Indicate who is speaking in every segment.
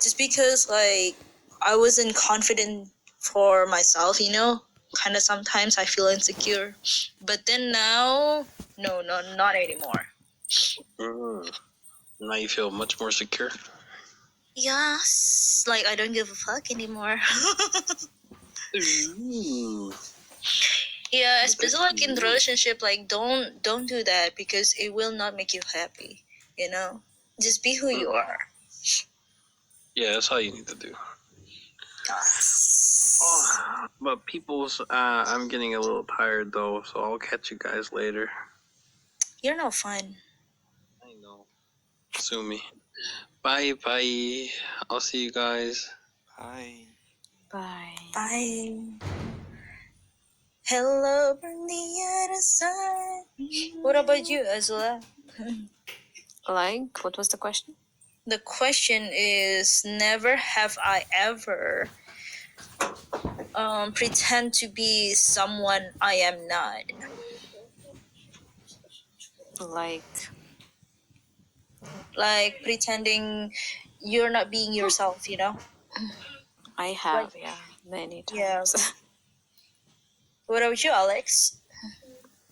Speaker 1: just because like I wasn't confident for myself, kind of sometimes I feel insecure, but then now, no, not anymore.
Speaker 2: Now you feel much more secure.
Speaker 1: Yes, like I don't give a fuck anymore.
Speaker 2: Ooh.
Speaker 1: Yeah, especially like in the relationship, like don't do that because it will not make you happy. Just be who you are.
Speaker 2: Yeah, that's all you need to do.
Speaker 1: Yes.
Speaker 2: Oh, but people's, I'm getting a little tired though, so I'll catch you guys later.
Speaker 1: You're no fun.
Speaker 2: I know. Sue me. Bye. I'll see you guys.
Speaker 3: Bye.
Speaker 1: Bye. Hello from the other side. What about you, Azula?
Speaker 4: Like, what was the question?
Speaker 1: The question is, never have I ever pretend to be someone I am not. Like pretending you're not being yourself,
Speaker 4: I have,
Speaker 1: Like,
Speaker 4: many
Speaker 1: yeah.
Speaker 4: times.
Speaker 1: What about you, Alex?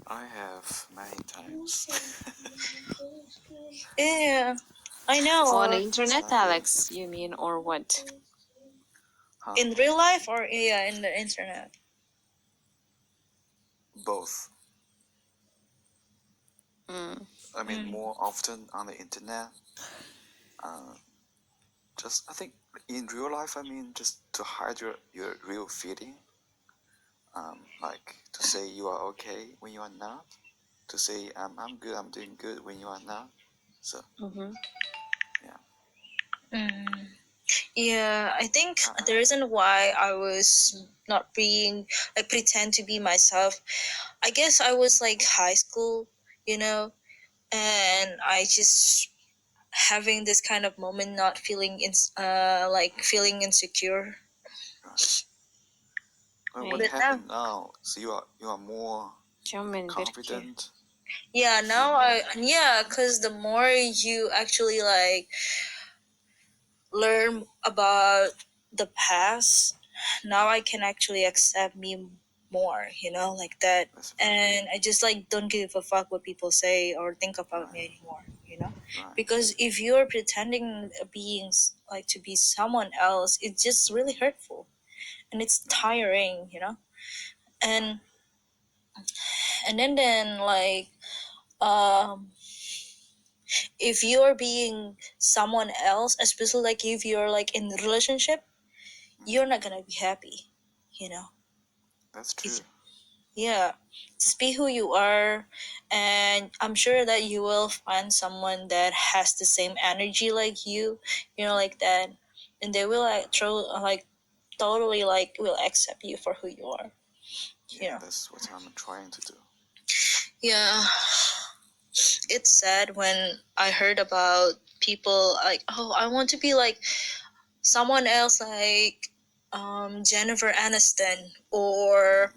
Speaker 3: I have many times.
Speaker 1: Yeah, I know.
Speaker 4: On the internet, Alex, you mean, or what?
Speaker 3: Huh?
Speaker 1: In real life or in the internet?
Speaker 3: Both. I mean,
Speaker 1: Mm.
Speaker 3: more often on the internet. Just, I think, in real life, I mean, just to hide your real feeling. Like to say you are okay when you are not. To say I'm good, I'm doing good when you are not. So,
Speaker 1: Yeah, I think the reason why I was not being like pretend to be myself, I guess I was like high school, and I just having this kind of moment, not feeling feeling insecure.
Speaker 3: what happened now? So you are more confident.
Speaker 1: Yeah, now cause the more you actually like learn about the past, now I can actually accept me more, like that. And I just like don't give a fuck what people say or think about me anymore, because if you're pretending being like to be someone else, it's just really hurtful and it's tiring, and then like if you're being someone else, especially like if you're like in a relationship, you're not gonna be happy,
Speaker 3: That's true.
Speaker 1: Yeah, just be who you are, and I'm sure that you will find someone that has the same energy like you, like that, and they will like totally like will accept you for who you are.
Speaker 3: Yeah, that's what I'm trying to do.
Speaker 1: Yeah, it's sad when I heard about people like, oh, I want to be like someone else, like Jennifer Aniston or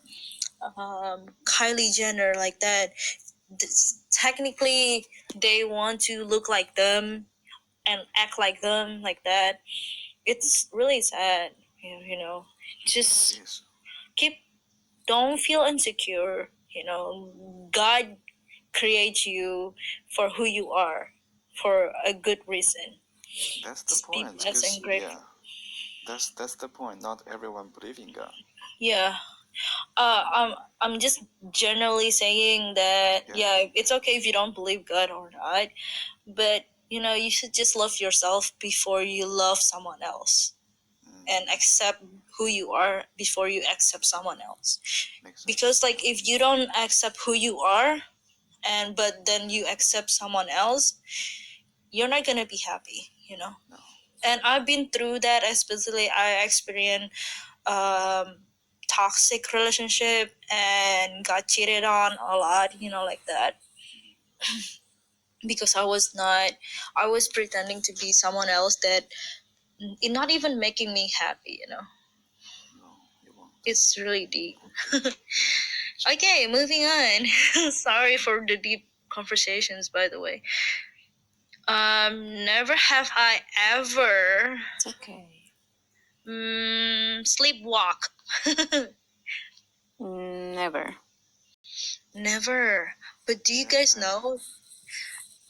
Speaker 1: Kylie Jenner, like that. Technically, they want to look like them and act like them, like that. It's really sad, Just don't feel insecure. God creates you for who you are, for a good reason.
Speaker 3: That's the point.
Speaker 1: Be blessed and grateful.
Speaker 3: Yeah, that's the point. Not everyone believes in God.
Speaker 1: Yeah. I'm just generally saying that it's okay if you don't believe God or not, but you should just love yourself before you love someone else, and accept who you are before you accept someone else. Because like if you don't accept who you are, but then you accept someone else, you're not gonna be happy,
Speaker 3: No.
Speaker 1: And I've been through that, especially I experienced toxic relationship and got cheated on a lot, like that. Because I was pretending to be someone else that not even making me happy,
Speaker 3: No, you won't.
Speaker 1: It's really deep. Okay, moving on. Sorry for the deep conversations, by the way. Never have I ever
Speaker 4: Okay.
Speaker 1: Sleepwalk.
Speaker 4: Never.
Speaker 1: Never. But do you guys know,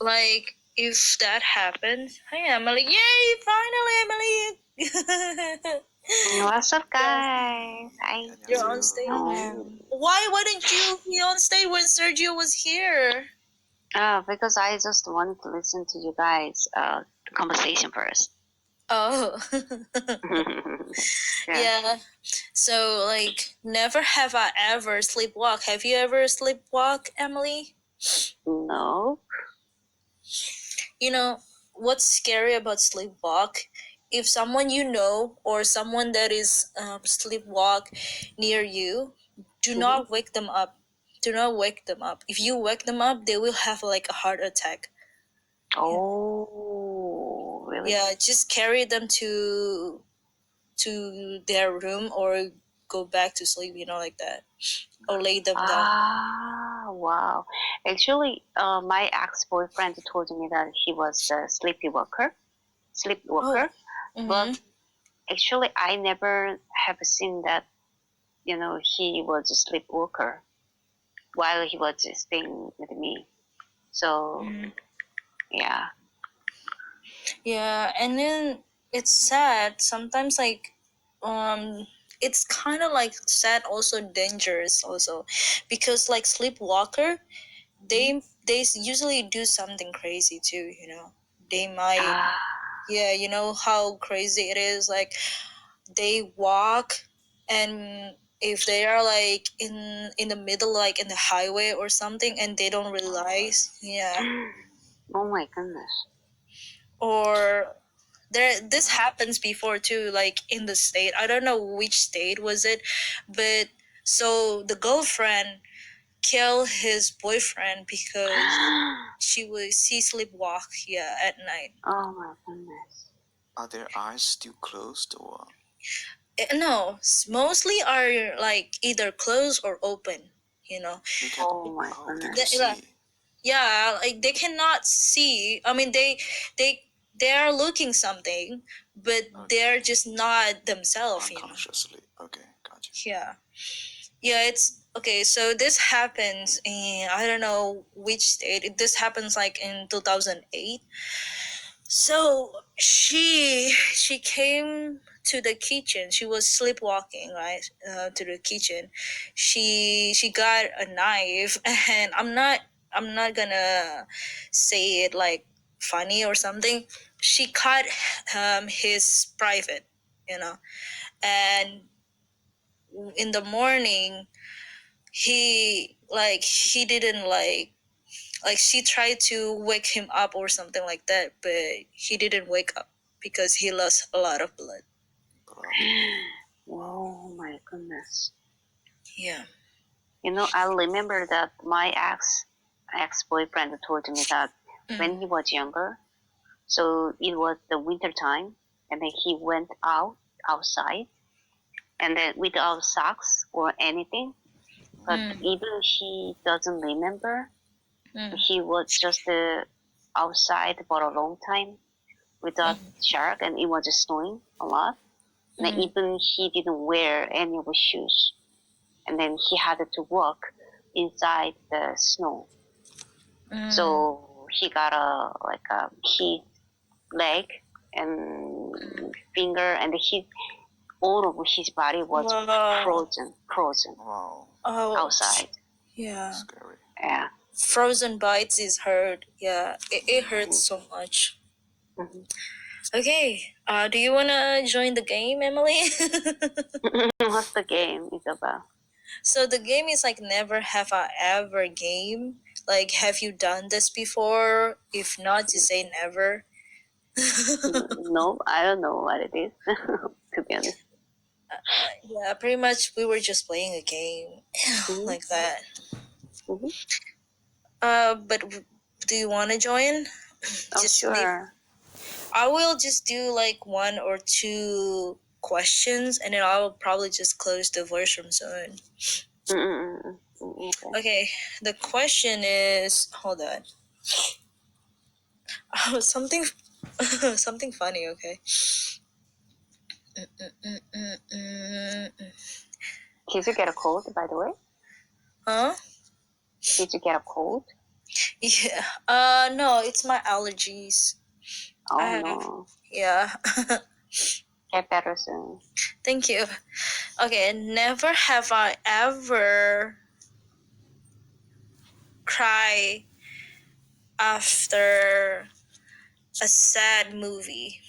Speaker 1: like, if that happens? Hi, Emily. Yay! Finally, Emily.
Speaker 5: What's up, guys?
Speaker 1: You're on stage.
Speaker 5: Hello.
Speaker 1: Why didn't you be on stage when Sergio was here?
Speaker 5: Because I just wanted to listen to you guys' conversation first.
Speaker 1: Oh. Yeah. So, like, never have I ever sleepwalk. Have you ever sleepwalk, Emily?
Speaker 5: No.
Speaker 1: You know, what's scary about sleepwalk? If someone you know or someone that is sleepwalk near you, do not wake them up. Do not wake them up. If you wake them up, they will have like a heart attack.
Speaker 5: Oh, really?
Speaker 1: Yeah, just carry them to their room or go back to sleep, like that. Or lay them down.
Speaker 5: Ah, wow. Actually, my ex-boyfriend told me that he was the sleepwalker. But actually, I never have seen that, he was a sleepwalker while he was staying with me. So, yeah.
Speaker 1: Yeah, and then it's sad. Sometimes it's kind of like sad, also dangerous also, because like sleepwalker, they usually do something crazy too. They might, yeah, you know how crazy it is. Like they walk, and if they are like in the middle, like in the highway or something, and they don't realize, yeah,
Speaker 5: Oh my goodness.
Speaker 1: or this happens before too, like in the state. I don't know which state was it, but so the girlfriend killed his boyfriend because she sleepwalk, yeah, at night.
Speaker 5: Oh my goodness.
Speaker 3: Are their eyes still closed or?
Speaker 1: No, mostly are like either closed or open.
Speaker 3: They can,
Speaker 5: Oh my
Speaker 3: they can
Speaker 5: goodness.
Speaker 3: see.
Speaker 1: Yeah, like they cannot see. I mean, they are looking something, but they're just not themselves.
Speaker 3: Unconsciously. Okay, gotcha.
Speaker 1: Yeah, it's okay. So this happens in, I don't know which state. This happens like in 2008. So she came to the kitchen. She was sleepwalking, right? To the kitchen. She got a knife, and I'm not gonna say it like funny or something. She cut his private, and in the morning he didn't like she tried to wake him up or something like that, but he didn't wake up because he lost a lot of blood.
Speaker 5: Oh my goodness.
Speaker 1: Yeah.
Speaker 5: I remember that my ex-boyfriend told me that when he was younger, so it was the winter time, and then he went outside, and then without socks or anything, but even he doesn't remember. He was just outside for a long time without shark, and it was snowing a lot. And even he didn't wear any of his shoes, and then he had to walk inside the snow. So he got his leg and finger, and all of his body was frozen
Speaker 1: Oh,
Speaker 5: outside.
Speaker 1: yeah.
Speaker 3: Scary.
Speaker 5: Yeah.
Speaker 1: Frozen bites is hurt. Yeah, it hurts so much. Okay, do you wanna join the game, Emily?
Speaker 5: What's the game is about?
Speaker 1: So the game is like never have I ever game. Like, have you done this before? If not, just say never.
Speaker 5: No, I don't know what it is, to be honest.
Speaker 1: Yeah, pretty much we were just playing a game like that. But do you want to join?
Speaker 5: Oh, sure.
Speaker 1: I will just do like one or two questions, and then I will probably just close the voice room soon. Okay, the question is, hold on. Something funny, okay?
Speaker 5: Did you get a cold, by the way?
Speaker 1: Huh?
Speaker 5: Did you get a cold?
Speaker 1: Yeah. No, it's my allergies.
Speaker 5: Oh
Speaker 1: I have,
Speaker 5: no.
Speaker 1: yeah.
Speaker 5: Get better soon.
Speaker 1: Thank you. Okay, never have I ever cry after a sad movie.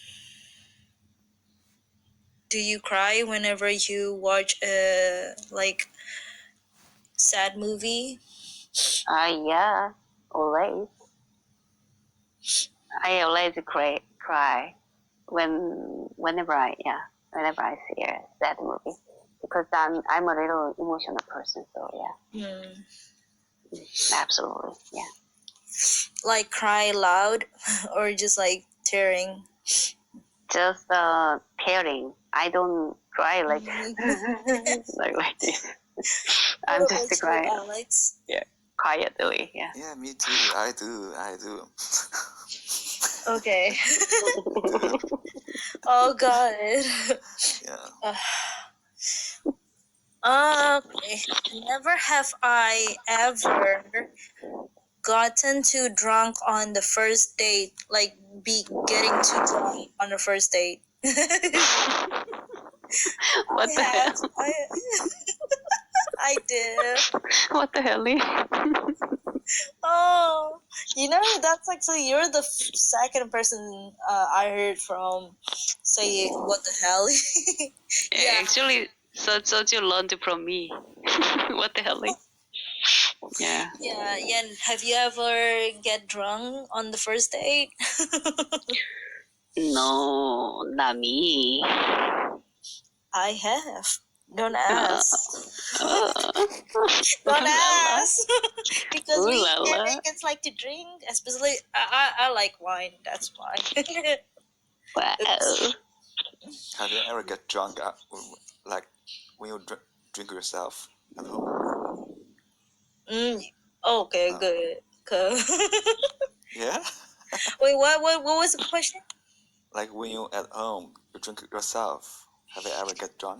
Speaker 1: Do you cry whenever you watch a like sad movie?
Speaker 5: Yeah, always. I always cry whenever I see a sad movie because I'm a little emotional person. So yeah, absolutely, yeah.
Speaker 1: Like cry loud or just like tearing?
Speaker 5: Just tearing. I don't cry like like this. I'm
Speaker 1: What
Speaker 5: just
Speaker 1: about you,
Speaker 5: crying.
Speaker 1: Alex?
Speaker 5: Yeah, quietly. Yeah.
Speaker 3: Yeah, me too. I do.
Speaker 1: Okay.
Speaker 3: do.
Speaker 1: Oh God.
Speaker 3: Yeah.
Speaker 1: Okay. Never have I ever gotten too drunk on the first date. Like be getting too drunk on the first date.
Speaker 5: What the hell?
Speaker 1: I did.
Speaker 5: What the hell?
Speaker 1: Oh, that's actually you're the second person I heard from saying what the hell. Yeah.
Speaker 5: Actually, so you learned from me. What the hell? Yeah.
Speaker 1: Yeah. Have you ever get drunk on the first date?
Speaker 5: No, not me.
Speaker 1: I have. Don't ask. Don't
Speaker 5: La la.
Speaker 1: ask. Because
Speaker 5: Ooh
Speaker 1: we
Speaker 5: la la.
Speaker 1: Americans like to drink, especially I like wine. That's why.
Speaker 5: Wow.
Speaker 3: Have you ever get drunk like when you drink yourself at home?
Speaker 1: Okay,
Speaker 3: No.
Speaker 1: good. Cool.
Speaker 3: Yeah.
Speaker 1: Wait, what was the question?
Speaker 3: Like when you at home, you drink yourself. Have you ever get drunk?